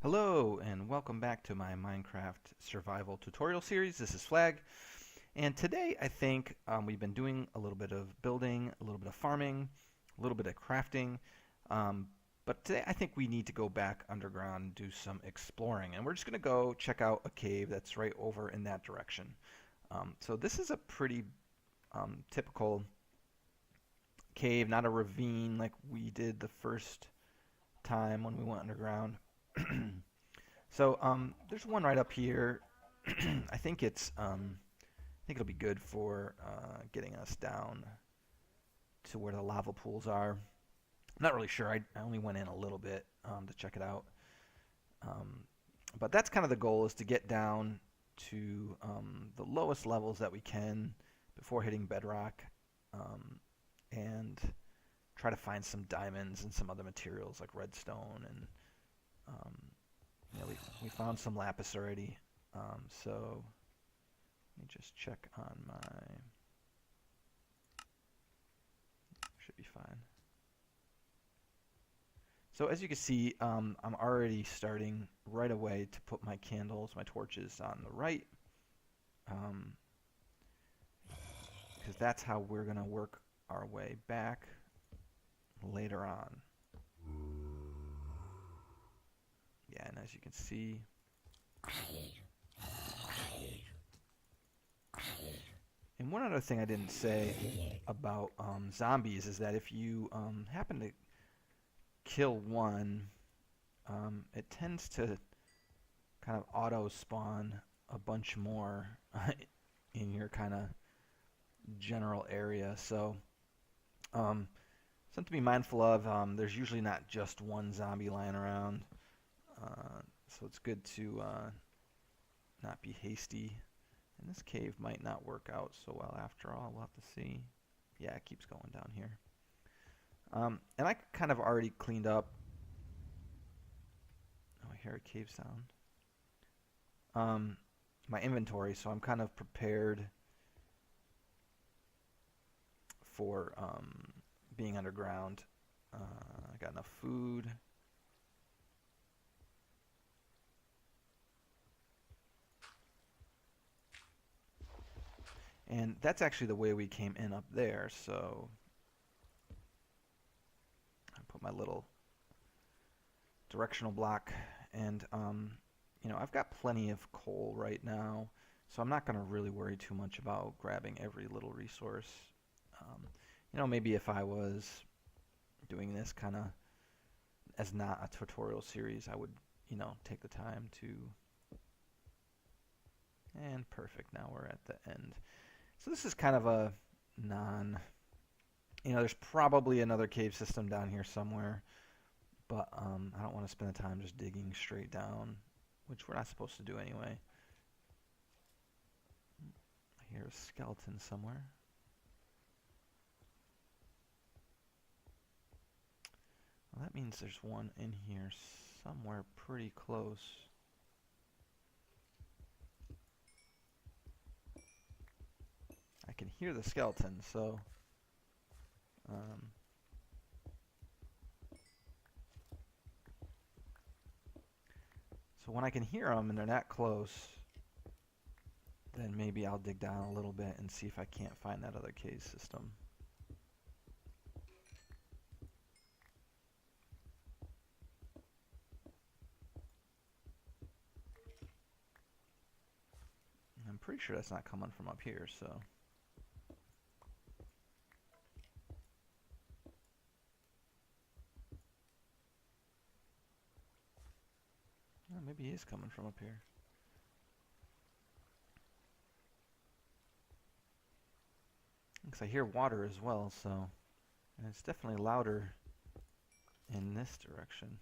Hello and welcome back to my Minecraft survival tutorial series. This is Flag, and today I think we've been doing a little bit of building, a little bit of farming, a little bit of crafting, um, but today I think we need to go back underground and do some exploring, and we're just going to go check out a cave that's right over in that direction. So this is a pretty typical cave, not a ravine like we did the first time when we went underground. So there's one right up here. I think I think it'll be good for getting us down to where the lava pools are. I'm not really sure. I only went in a little bit to check it out. Um, but that's kind of the goal, is to get down to the lowest levels that we can before hitting bedrock, and try to find some diamonds and some other materials like redstone and um, we found some lapis already. So let me just check on my. Should be fine. So as you can see, I'm already starting right away to put my candles, my torches on the right, because that's how we're going to work our way back later on. Yeah, and as you can see, and one other thing I didn't say about zombies is that if you happen to kill one, it tends to kind of auto spawn a bunch more in your kind of general area. So something to be mindful of. There's usually not just one zombie lying around, so it's good to not be hasty. And this cave might not work out so well after all. We'll have to see. Yeah, it keeps going down here. And I kind of already cleaned up. Oh, I hear a cave sound. My inventory, so I'm kind of prepared for being underground. I got enough food. And that's actually the way we came in up there, so I put my little directional block, and I've got plenty of coal right now, so I'm not going to really worry too much about grabbing every little resource. Maybe if I was doing this kind of as not a tutorial series, I would, take the time to. And perfect, now we're at the end. So this is kind of a there's probably another cave system down here somewhere, but I don't want to spend the time just digging straight down, which we're not supposed to do anyway. I hear a skeleton somewhere. Well, that means there's one in here somewhere pretty close. I can hear the skeleton, so when I can hear them and they're that close, then maybe I'll dig down a little bit and see if I can't find that other cave system. I'm pretty sure that's not coming from up here, so. Oh, maybe he is coming from up here. Because I hear water as well, so. And it's definitely louder in this direction.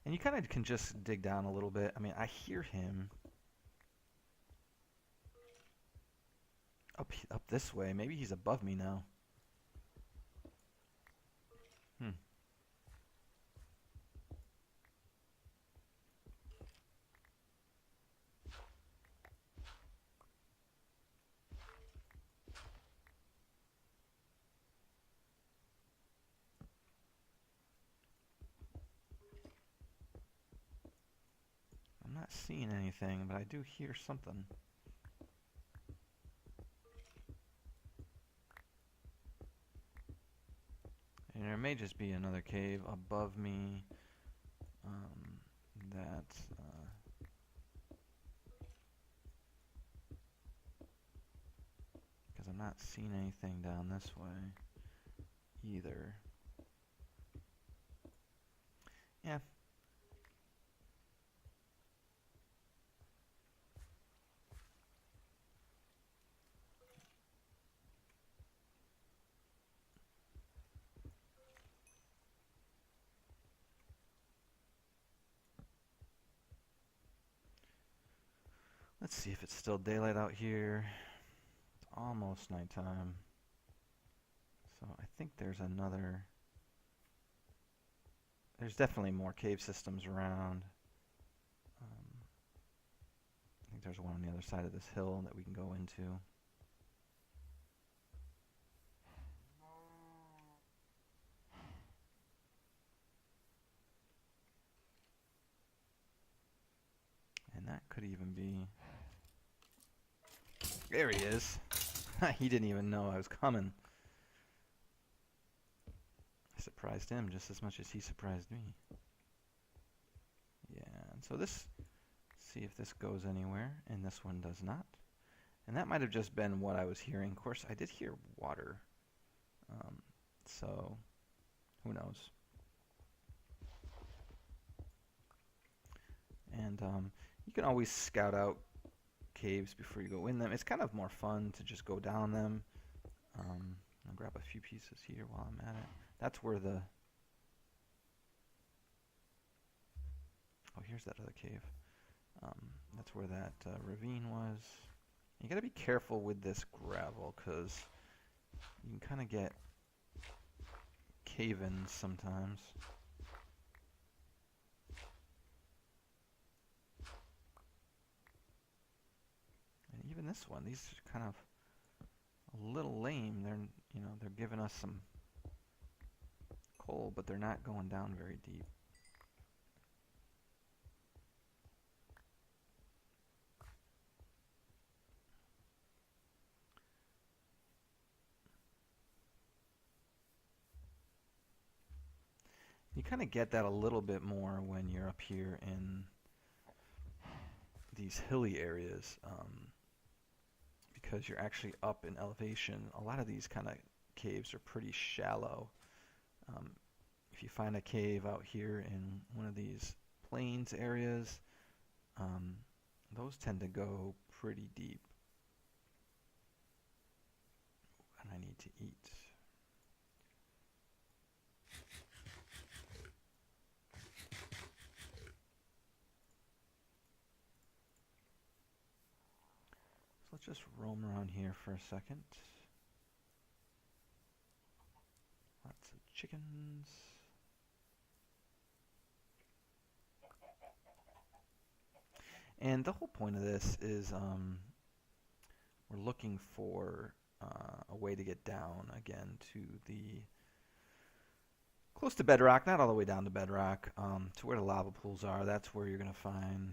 And you kind of can just dig down a little bit. I mean, I hear him up this way. Maybe he's above me now. not seeing anything, but I do hear something. And there may just be another cave above me that because I'm not seeing anything down this way either. Yeah. Let's see if it's still daylight out here. It's almost nighttime. So I think there's another... There's definitely more cave systems around. I think there's one on the other side of this hill that we can go into. And that could even be... There he is. He didn't even know I was coming. I surprised him just as much as he surprised me. Yeah, and so this... See if this goes anywhere, and this one does not. And that might have just been what I was hearing. Of course, I did hear water. So, who knows? And you can always scout out caves before you go in them. It's kind of more fun to just go down them. I'll grab a few pieces here while I'm at it. That's where the... Oh, here's that other cave. That's where that ravine was. You gotta be careful with this gravel because you can kind of get cave-ins sometimes. And even this one, these are kind of a little lame. They're giving us some coal, but they're not going down very deep. You kind of get that a little bit more when you're up here in these hilly areas because you're actually up in elevation. A lot of these kind of caves are pretty shallow. If you find a cave out here in one of these plains areas, those tend to go pretty deep. And I need to eat. Let's just roam around here for a second. Lots of chickens. And the whole point of this is we're looking for a way to get down again to the close to bedrock, not all the way down to bedrock, to where the lava pools are. That's where you're going to find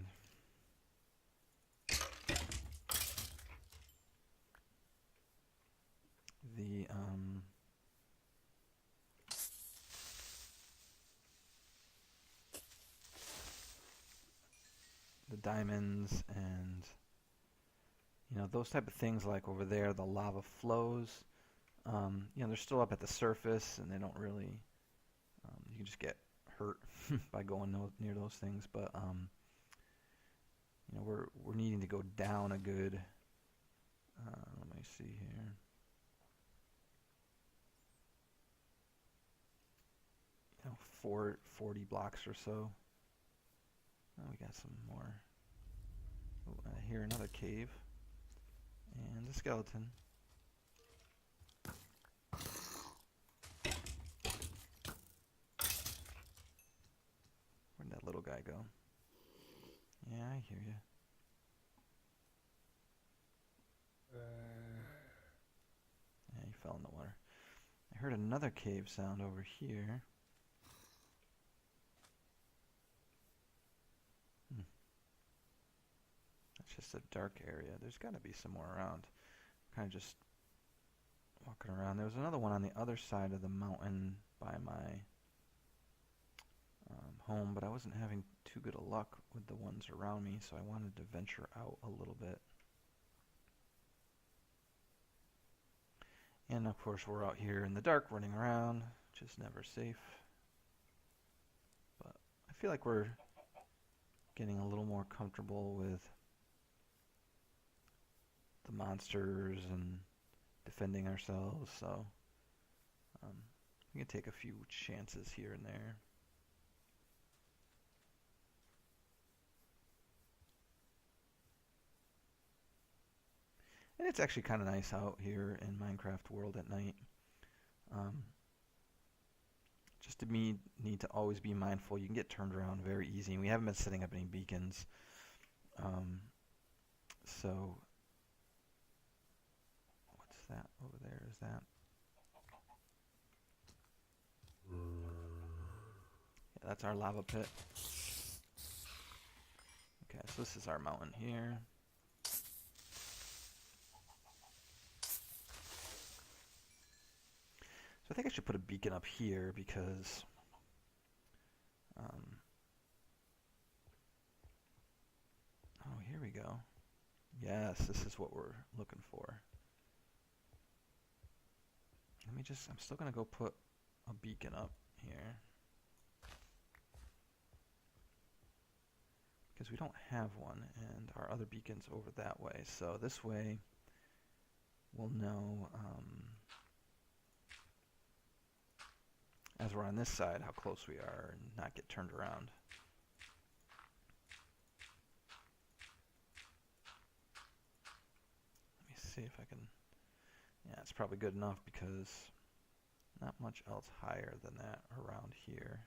the diamonds and those type of things. Like over there, the lava flows. They're still up at the surface, and they don't really. You can just get hurt by going near those things. But we're needing to go down a good. Let me see here. 40 blocks or so. Oh, we got some more. Oh, I hear another cave. And a skeleton. Where'd that little guy go? Yeah, I hear you. Yeah, he fell in the water. I heard another cave sound over here. just a dark area. There's got to be some more around. Kind of just walking around. There was another one on the other side of the mountain by my home, but I wasn't having too good a luck with the ones around me, so I wanted to venture out a little bit. And of course we're out here in the dark running around, which is never safe. But I feel like we're getting a little more comfortable with the monsters and defending ourselves, so we can take a few chances here and there. And it's actually kind of nice out here in Minecraft World at night. Just to need to always be mindful. You can get turned around very easy. We haven't been setting up any beacons. So, what's that over there? Is that? Yeah, that's our lava pit. Okay, so this is our mountain here. So I think I should put a beacon up here because oh, here we go. Yes, this is what we're looking for. Let me just, I'm still going to go put a beacon up here. Because we don't have one, and our other beacon's over that way. So this way, we'll know, as we're on this side, how close we are and not get turned around. Let me see if I can, yeah, it's probably good enough because not much else higher than that around here.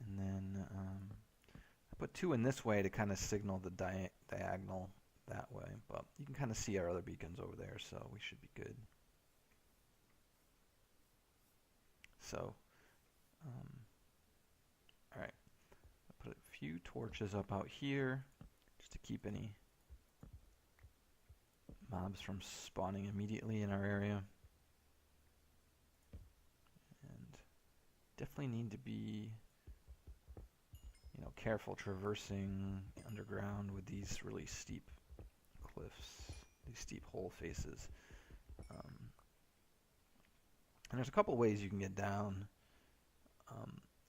And then I put two in this way to kind of signal the diagonal that way, but you can kind of see our other beacons over there, so we should be good. So, alright, I put a few torches up out here just to keep any mobs from spawning immediately in our area. And definitely need to be, you know, careful traversing underground with these really steep cliffs, these steep hole faces. And there's a couple ways you can get down.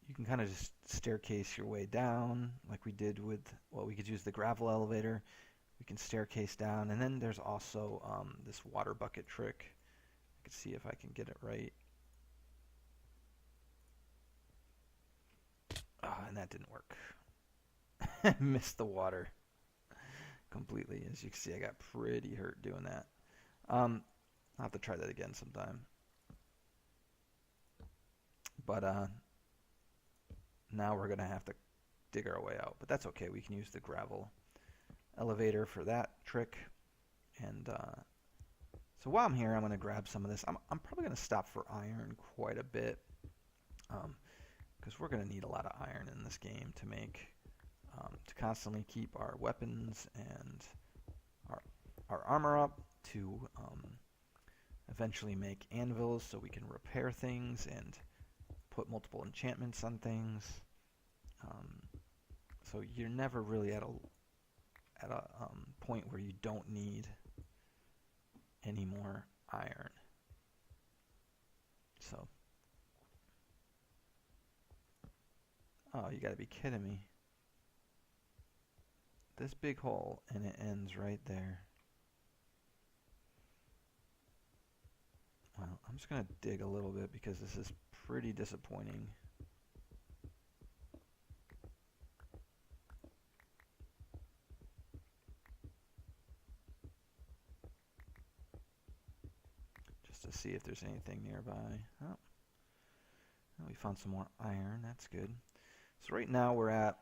You can kind of just staircase your way down like we did with, well, we could use the gravel elevator. We can staircase down, and then there's also this water bucket trick. I can see if I can get it right. Oh, and that didn't work. I missed the water completely. As you can see, I got pretty hurt doing that. I'll have to try that again sometime. But now we're going to have to dig our way out. But that's okay. We can use the gravel elevator for that trick. And so while I'm here, I'm going to grab some of this. I'm probably going to stop for iron quite a bit because we're going to need a lot of iron in this game to make to constantly keep our weapons and our armor up, to eventually make anvils so we can repair things and put multiple enchantments on things. So you're never really at a point where you don't need any more iron. So, oh, you gotta be kidding me. This big hole, and it ends right there. Well, I'm just gonna dig a little bit because this is pretty disappointing. Just to see if there's anything nearby. Oh, we found some more iron. That's good. So right now we're at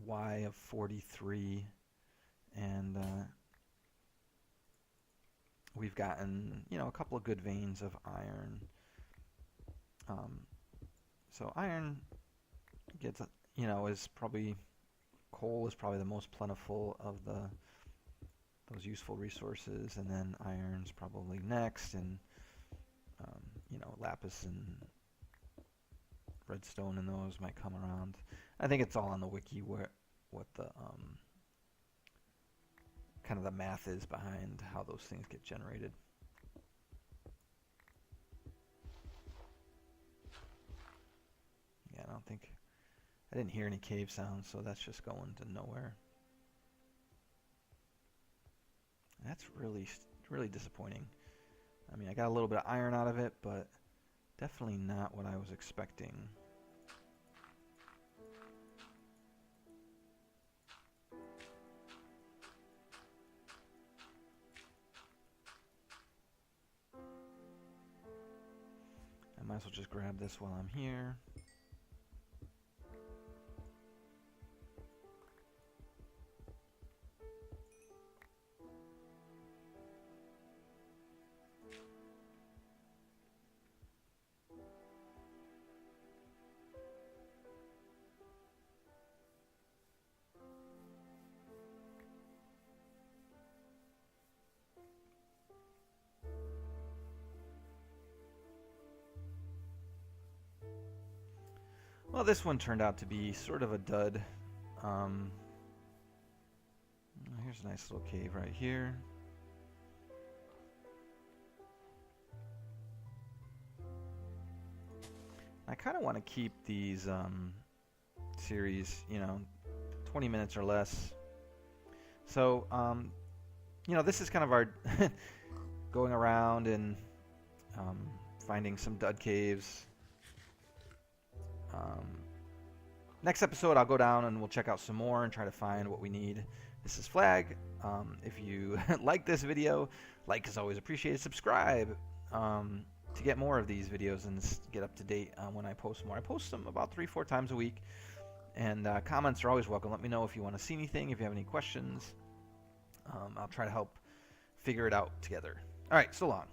Y of 43, and we've gotten, you know, a couple of good veins of iron. So iron gets, you know, is probably, coal is probably the most plentiful of those useful resources, and then iron's probably next, and you know, lapis and redstone and those might come around. I think it's all on the wiki where what the kind of the math is behind how those things get generated. Yeah, I didn't hear any cave sounds, so that's just going to nowhere. That's really disappointing. I mean, I got a little bit of iron out of it, but definitely not what I was expecting. I might as well just grab this while I'm here. Well, this one turned out to be sort of a dud. Here's a nice little cave right here. I kind of want to keep these series, you know, 20 minutes or less. So, you know, this is kind of our going around and finding some dud caves. Next episode, I'll go down and we'll check out some more and try to find what we need. This is Flag. If you like this video, like is always appreciated. Subscribe to get more of these videos and get up to date when I post more. I post them about 3-4 times a week. And comments are always welcome. Let me know if you want to see anything, if you have any questions. I'll try to help figure it out together. All right, so long.